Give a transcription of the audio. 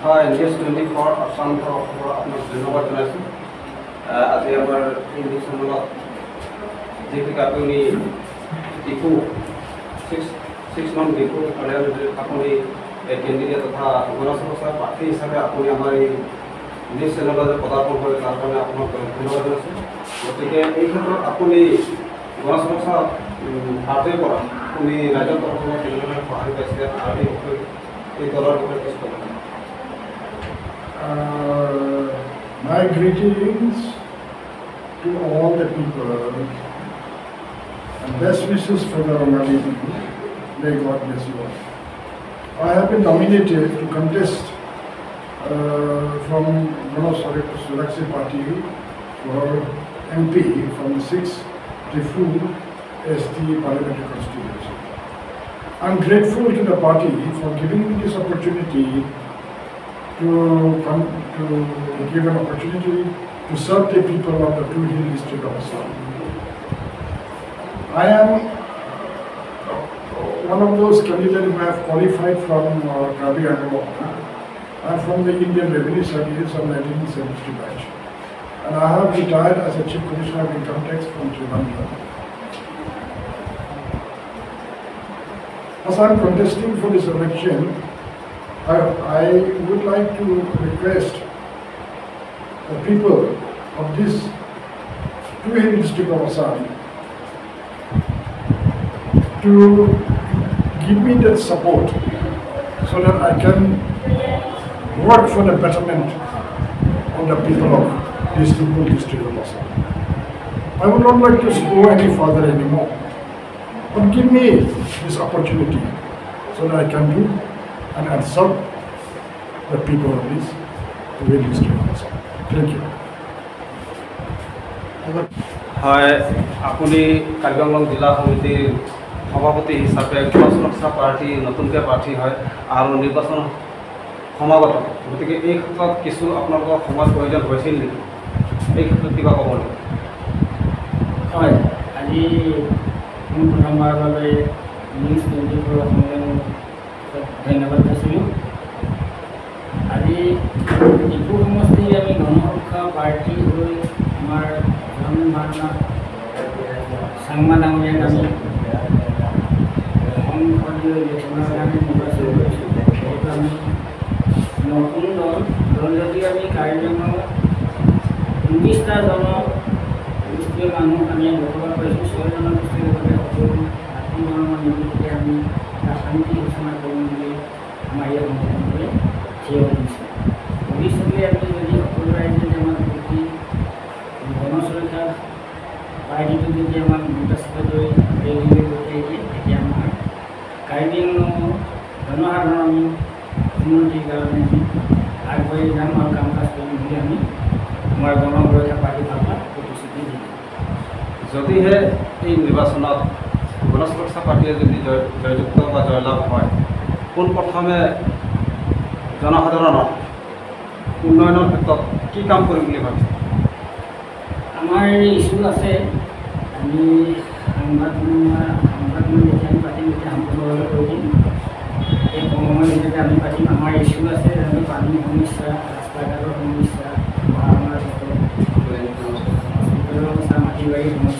হয় নিউজ 24 আসাম তৰফৰ আপোনাক ধন্যবাদ জনাইছোঁ। আজি আমাৰ এই নিউজ চেনেলত যিহেতুকে আপুনি ডিপু 6 নং ডিপু আপুনি কেন্দ্ৰীয় তথা গণসংস্থাৰ প্ৰাৰ্থী হিচাপে আপুনি আমাৰ এই নিউজ চেনেলত পদাৰ্পণ কৰে তাৰ কাৰণে আপোনাক ধন্যবাদ জনাইছোঁ। গতিকে এই ক্ষেত্ৰত আপুনি গণসংস্থা ভাৰতীয় পৰা আপুনি ৰাজ্যৰ তৰফৰ কেনেদৰে সহায় পাইছে আৰু এই দলৰ বিষয়ে কিছু ক'ব। My greetings to all the people and best wishes for the Bengali people. May God bless you all. I have been nominated to contest from Suraksha Party for MP from the 6th Tifu ST Parliamentary Constituency. I am grateful to the party for giving me this opportunity to give an opportunity to serve the people of the Two Hill district of Assam. I am one of those candidates who have qualified from Kabi Angamok. I am from the Indian Revenue Service of 1970 batch, and I have retired as a Chief Commissioner of Income Tax from Trivandrum. As I am contesting for this election, I would like to request the people of this Two Hill district of Assam to give me that support so that I can work for the betterment of the people of this Two Hill district of Assam. I would not like to go any further anymore, but give me this opportunity so that I can do and serve the people of this Two Hill district of Assam. Thank you. হয় আপুনি কাৰ্বি আংলং জিলা সমিতিৰ সভাপতি হিচাপে গণসংস্থা party নতুনকৈ প্ৰাৰ্থী হয় আৰু নিৰ্বাচন সমাগত, গতিকে এই ক্ষেত্ৰত কিছু আপোনালোকৰ সময় প্ৰয়োজন হৈছিল নেকি? এই ক্ষেত্ৰত কিবা ক'ব নেকি? হয়, আজি প্ৰথমবাৰৰ বাবে নিউজ 24 অসমলৈ ধন্যবাদ দিছিলোঁ। আজি ডিপু সমষ্টিৰ আমি গণসংখ্যা পাৰ্টি হৈ আমাৰ চাংমা ডাঙৰীয়াক আমি সংসদীয় ইলেকশ্যনৰ কাৰণে নিৰ্বাচন কৰিছোঁ। সেইটো আমি নতুন দল যদি আমি কাৰ্বি আংলঙত 19টা জনগোষ্ঠীয় মানুহ আমি বসবাস কৰিছোঁ। 6 জনগোষ্ঠীৰ লগতে সকলো জাতি ধৰ্ম নিৰ্বিশেষে আমি শান্তি ঘোষণা কৰিম বুলি আমাৰ ইয়াত সংগঠন কৰি থিয় দিছোঁ। ভৱিষ্যতে আমি যদি সকলো ৰাইজে আমাক প্ৰতি গণসংখ্যা পাৰ্টিটো যদি আমাক নিৰ্বাচিত কৰি ৰেলীলৈ পঠিয়াই দিয়ে, তেতিয়া আমাৰ কাৰ্বি আংলঙৰ জনসাধাৰণ আমি উন্নতিৰ কাৰণে আমি আগবাঢ়ি যাম আৰু কাম কাজ কৰিম বুলি আমি আমাৰ গণসুৰক্ষা পাৰ্টি ফালৰ প্ৰতিশ্ৰুতি দিম। যদিহে এই নিৰ্বাচনত গণসংস্থা পাৰ্টীয়ে যদি জয়যুক্ত বা জয়লাভ হয়, পোনপ্ৰথমে জনসাধাৰণৰ উন্নয়নৰ ক্ষেত্ৰত কি কাম কৰিম বুলি ভাবিছে? আমাৰ ইছ্যু আছে, আমি সংবাদমেল যেতিয়া আমি পাতিম তেতিয়া সম্পূৰ্ণভাৱে কৰি দিম। এই কম সময়ৰ ভিতৰতে আমি পাতিম। আমাৰ ইছ্যু আছে যেনে পানীৰ সমস্যা, ৰাস্তা ঘাটৰ সমস্যা বা আমাৰ হস্পিটেলৰ সমস্যা, মাটি বাৰীৰ সমস্যা।